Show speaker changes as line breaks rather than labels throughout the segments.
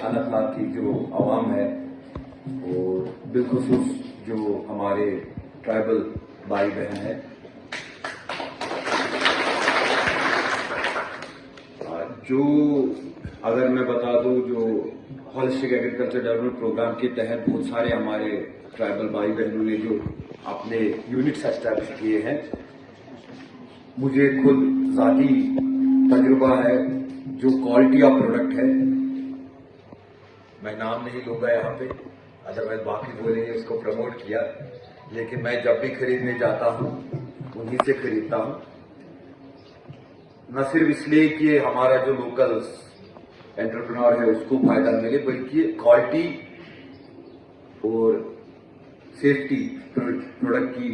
अनंतनाग की जो आवाम है और बिलखुसूस जो हमारे ट्राइबल भाई बहन हैं, जो अगर मैं बता दूं जो होलिस्टिक एग्रीकल्चर डेवलपमेंट प्रोग्राम के तहत बहुत सारे हमारे ट्राइबल भाई बहनों ने जो अपने यूनिट्स एस्टैब्लिश किए हैं, मुझे खुद ज़ाती तजुर्बा है जो क्वालिटी ऑफ प्रोडक्ट है। मैं नाम नहीं लूंगा यहाँ पे, अदरवाइज बाकी बोलेंगे उसको प्रमोट किया, लेकिन मैं जब भी खरीदने जाता हूँ उन्हीं से खरीदता हूँ, न सिर्फ इसलिए कि हमारा जो लोकल एंटरप्रेन्योर है उसको फायदा मिले, बल्कि क्वालिटी और सेफ्टी प्रोडक्ट की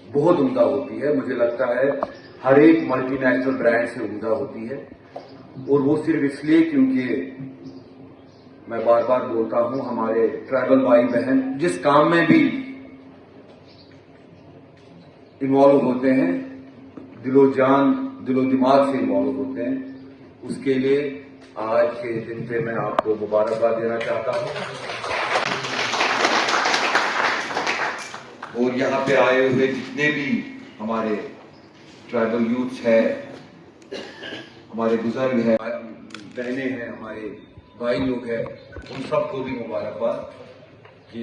बहुत उम्दा होती है। मुझे लगता है हर एक मल्टीनेशनल ब्रांड से उम्दा होती है, और वो सिर्फ इसलिए क्योंकि मैं बार बार बोलता हूं, हमारे ट्राइबल भाई बहन जिस काम में भी इन्वॉल्व होते हैं, दिलो जान दिलो दिमाग से इन्वॉल्व होते हैं, उसके लिए आज के दिन पे मैं आपको मुबारकबाद देना चाहता हूं। और यहाँ पे आए हुए जितने भी हमारे ट्राइबल यूथ्स है, हमारे बुजुर्ग है, बहनें हैं, हमारे भाई लोग हैं, उन सबको भी मुबारकबाद कि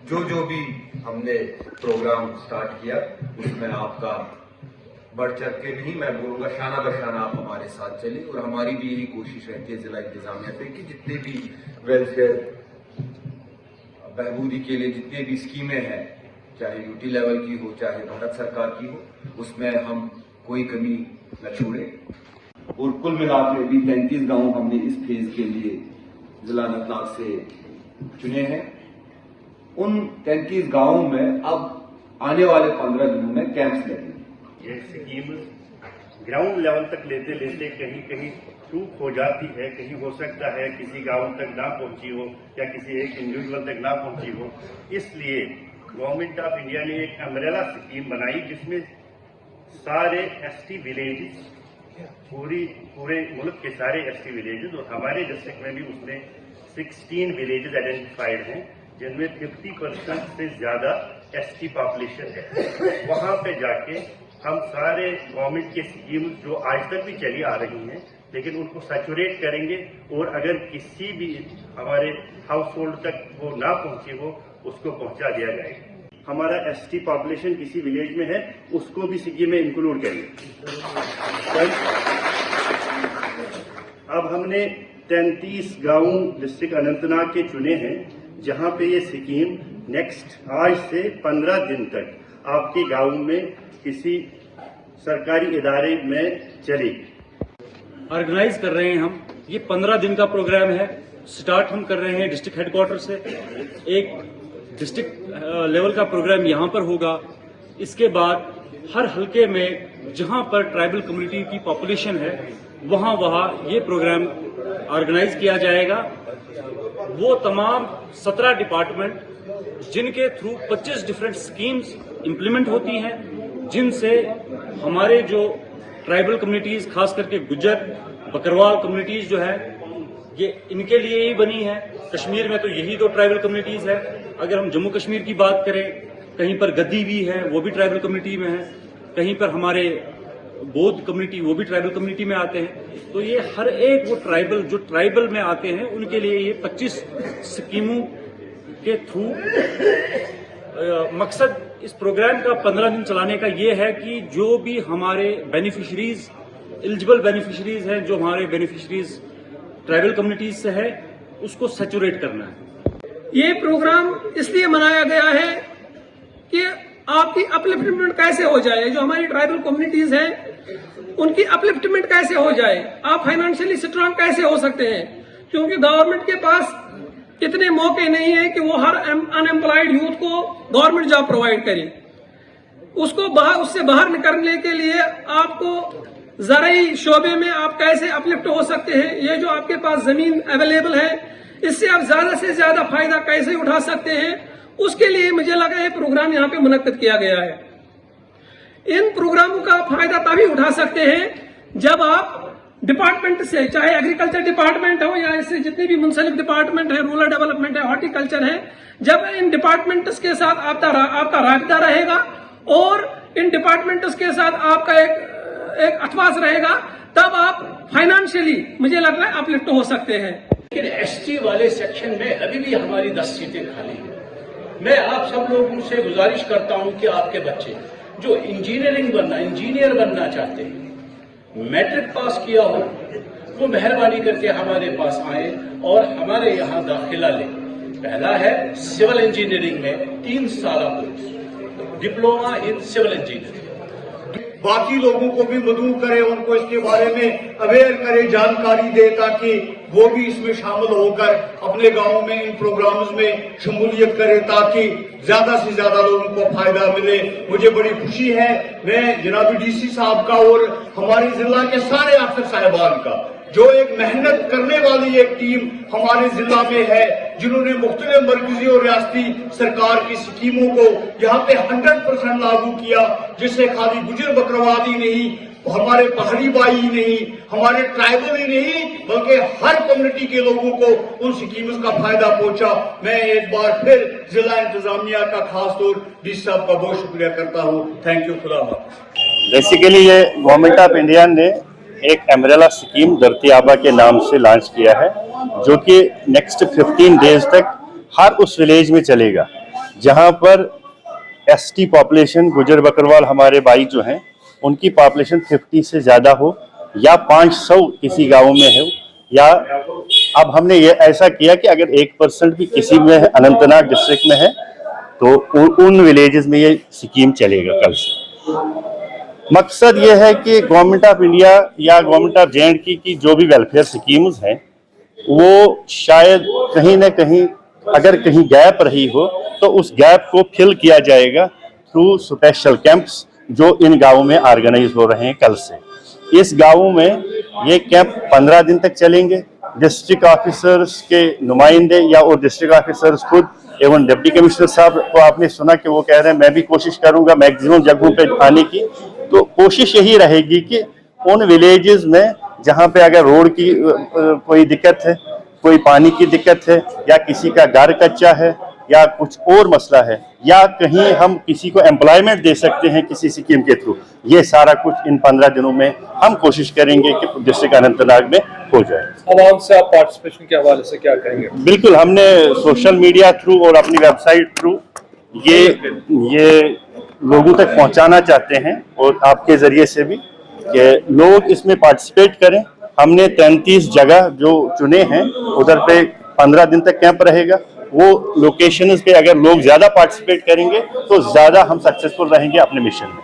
जो भी हमने प्रोग्राम स्टार्ट किया उसमें आपका बढ़ चढ़ के नहीं, मैं बोलूंगा शाना बशाना आप हमारे साथ चले। और हमारी भी यही कोशिश रहती है जिला इंतजामिया पे कि जितने भी वेलफेयर बहबूदी के लिए जितनी भी स्कीमें हैं, चाहे यूटी लेवल की हो चाहे भारत सरकार की हो, उसमें हम कोई कमी न छोड़े। और कुल मिला के भी 33 गांव हमने इस फेज के लिए जिला अनंतनाग से चुने हैं। उन 33 गांवों में अब आने वाले 15 दिनों में कैंप्स लगेंगे।
ये स्कीम ग्राउंड लेवल तक लेते लेते कहीं कहीं चूक हो जाती है, कहीं हो सकता है किसी गांव तक ना पहुंची हो या किसी एक इंडिविजुअल तक ना पहुंची हो। इसलिए गवर्नमेंट ऑफ इंडिया ने एक अम्ब्रेला स्कीम बनाई जिसमें सारे एसटी विलेजेस, पूरे मुल्क के सारे एसटी विलेजेस, और हमारे डिस्ट्रिक्ट में भी उसमें 16 विलेजेस आइडेंटिफाइड हैं जिनमें 50% से ज्यादा एसटी पॉपुलेशन है। वहां पे जाके हम सारे गवर्नमेंट के स्कीम जो आज तक भी चली आ रही हैं, लेकिन उनको सैचुरेट करेंगे, और अगर किसी भी हमारे हाउस होल्ड तक वो ना पहुंचे हो उसको पहुंचा दिया जाएगा। हमारा एसटी पॉपुलेशन किसी विलेज में है उसको भी स्कीम में इंक्लूड करेंगे। अब हमने 33 गांव डिस्ट्रिक्ट अनंतनाग के चुने हैं जहां पे ये स्कीम नेक्स्ट आज से 15 दिन तक आपके गांव में किसी सरकारी इदारे में चलेगी।
ऑर्गेनाइज कर रहे हैं हम, ये 15 दिन का प्रोग्राम है। स्टार्ट हम कर रहे हैं डिस्ट्रिक्ट हेडक्वार्टर से, एक डिस्ट्रिक्ट लेवल का प्रोग्राम यहां पर होगा। इसके बाद हर हलके में जहां पर ट्राइबल कम्युनिटी की पॉपुलेशन है वहां ये प्रोग्राम ऑर्गेनाइज किया जाएगा। वो तमाम 17 डिपार्टमेंट जिनके थ्रू 25 डिफरेंट स्कीम्स इम्प्लीमेंट होती हैं, जिनसे हमारे जो ट्राइबल कम्युनिटीज खास करके गुज्जर बकरवाल कम्युनिटीज जो है ये इनके लिए ही बनी है। कश्मीर में तो यही 2 ट्राइबल कम्युनिटीज है। अगर हम जम्मू कश्मीर की बात करें, कहीं पर गद्दी भी है, वो भी ट्राइबल कम्युनिटी में है, कहीं पर हमारे बौद्ध कम्युनिटी वो भी ट्राइबल कम्युनिटी में आते हैं। तो ये हर एक वो ट्राइबल में आते हैं उनके लिए ये 25 स्कीमों के थ्रू मकसद इस प्रोग्राम का 15 दिन चलाने का ये है कि जो भी हमारे बेनिफिशरीज, एलिजिबल बेनिफिशरीज हैं, जो हमारे बेनिफिशरीज ट्राइबल कम्युनिटीज से है, उसको सैचुरेट करना है।
ये प्रोग्राम इसलिए मनाया गया है कि आपकी अपलिफ्टमेंट कैसे हो जाए, जो हमारी ट्राइबल कम्युनिटीज हैं उनकी अपलिफ्टमेंट कैसे हो जाए, आप फाइनेंशियली स्ट्रांग कैसे हो सकते हैं, क्योंकि गवर्नमेंट के पास इतने मौके नहीं है कि वो हर अनएम्प्लॉयड यूथ को गवर्नमेंट जॉब प्रोवाइड करे। उससे बाहर निकलने के लिए आपको ज़राई शोबे में आप कैसे अपलिफ्ट हो सकते हैं, ये जो आपके पास जमीन अवेलेबल है इससे आप ज्यादा से ज्यादा फायदा कैसे उठा सकते हैं, उसके लिए मुझे लगा ये प्रोग्राम यहाँ पे मुनक्कद किया गया है। इन प्रोग्रामों का फायदा तभी उठा सकते हैं जब आप डिपार्टमेंट से, चाहे एग्रीकल्चर डिपार्टमेंट हो या इससे जितने भी मुंसलिक डिपार्टमेंट है, रूरल डेवलपमेंट है, हॉर्टिकल्चर है, जब इन डिपार्टमेंट्स के साथ आपका राबता रहेगा और इन डिपार्टमेंट्स के साथ आपका एक अथवास रहेगा, तब आप फाइनेंशियली मुझे लग रहा है अपलिफ्ट हो सकते हैं।
लेकिन एसटी वाले सेक्शन में अभी भी हमारी 10 सीटें खाली हैं। मैं आप सब लोगों से गुजारिश करता हूं कि आपके बच्चे जो इंजीनियर बनना चाहते हैं, मैट्रिक पास किया हो, वो मेहरबानी करके हमारे पास आए और हमारे यहाँ दाखिला लें। पहला है सिविल इंजीनियरिंग में 3 साल course, diploma in civil engineering.
बाकी लोगों को भी मदऊ करे, उनको इसके बारे में अवेयर करे, जानकारी दे, ताकि वो भी इसमें शामिल होकर अपने गांव में इन प्रोग्राम्स में शमूलियत करे, ताकि ज्यादा से ज्यादा लोगों को फायदा मिले। मुझे बड़ी खुशी है, मैं जनाबी डीसी साहब का और हमारे जिला के सारे अफसर साहिबान का, जो एक मेहनत करने वाली एक टीम हमारे जिला में है, जिन्होंने मुख्तलिफ मरकजी और रियासती सरकार की स्कीमों को यहाँ पे 100% लागू किया, जिससे खाली गुजर बकरवाल ही नहीं, हमारे पहाड़ी भाई ही नहीं, हमारे ट्राइबल ही नहीं, बल्कि हर कम्युनिटी के लोगों को उन स्कीम्स का फायदा पहुंचा। मैं एक बार फिर जिला इंतजामिया का खास तौर डीसी साहब का बहुत शुक्रिया करता हूँ। थैंक यू, खुदा हाफिज़।
बेसिकली ये गवर्नमेंट ऑफ इंडिया ने एक एम्ब्रेला स्कीम धरती आबा के नाम से लॉन्च किया है, जो कि नेक्स्ट 15 डेज तक हर उस विलेज में चलेगा जहां पर एसटी पॉपुलेशन, गुजर बकरवाल हमारे भाई जो हैं, उनकी पॉपुलेशन 50 से ज़्यादा हो या 500 किसी गांव में हो, या अब हमने ये ऐसा किया कि अगर 1% भी किसी में है, अनंतनाग डिस्ट्रिक्ट में है, तो उन विलेजेस में ये स्कीम चलेगा कल से। मकसद ये है कि गवर्नमेंट ऑफ इंडिया या गवर्नमेंट ऑफ JNK की जो भी वेलफेयर स्कीम्स हैं, वो शायद कहीं ना कहीं अगर कहीं गैप रही हो तो उस गैप को फिल किया जाएगा थ्रू स्पेशल कैंप्स जो इन गाँवों में ऑर्गेनाइज हो रहे हैं कल से। इस गाँवों में ये कैंप 15 दिन तक चलेंगे। डिस्ट्रिक्ट ऑफिसर्स के नुमाइंदे या और डिस्ट्रिक्ट ऑफिसर्स खुद एवं डिप्टी कमिश्नर साहब को आपने सुना कि वो कह रहे हैं मैं भी कोशिश करूंगा मैक्सिमम जगहों पे आने की। तो कोशिश यही रहेगी कि उन विलेजेस में जहां पे अगर रोड की कोई दिक्कत है, कोई पानी की दिक्कत है, या किसी का घर कच्चा है, या कुछ और मसला है, या कहीं हम किसी को एम्प्लॉयमेंट दे सकते हैं किसी स्कीम के थ्रू, ये सारा कुछ इन 15 दिनों में हम कोशिश करेंगे कि डिस्ट्रिक्ट अनंतनाग में हो जाए।
आवाम से आप पार्टिसिपेशन के हवाले से क्या कहेंगे?
बिल्कुल, हमने सोशल मीडिया थ्रू और अपनी वेबसाइट थ्रू ये लोगों तक पहुंचाना चाहते हैं, और आपके जरिए से भी, कि लोग इसमें पार्टिसिपेट करें। हमने 33 जगह जो चुने हैं, उधर पे 15 दिन तक कैंप रहेगा। वो लोकेशंस पे अगर लोग ज्यादा पार्टिसिपेट करेंगे तो ज्यादा हम सक्सेसफुल रहेंगे अपने मिशन में।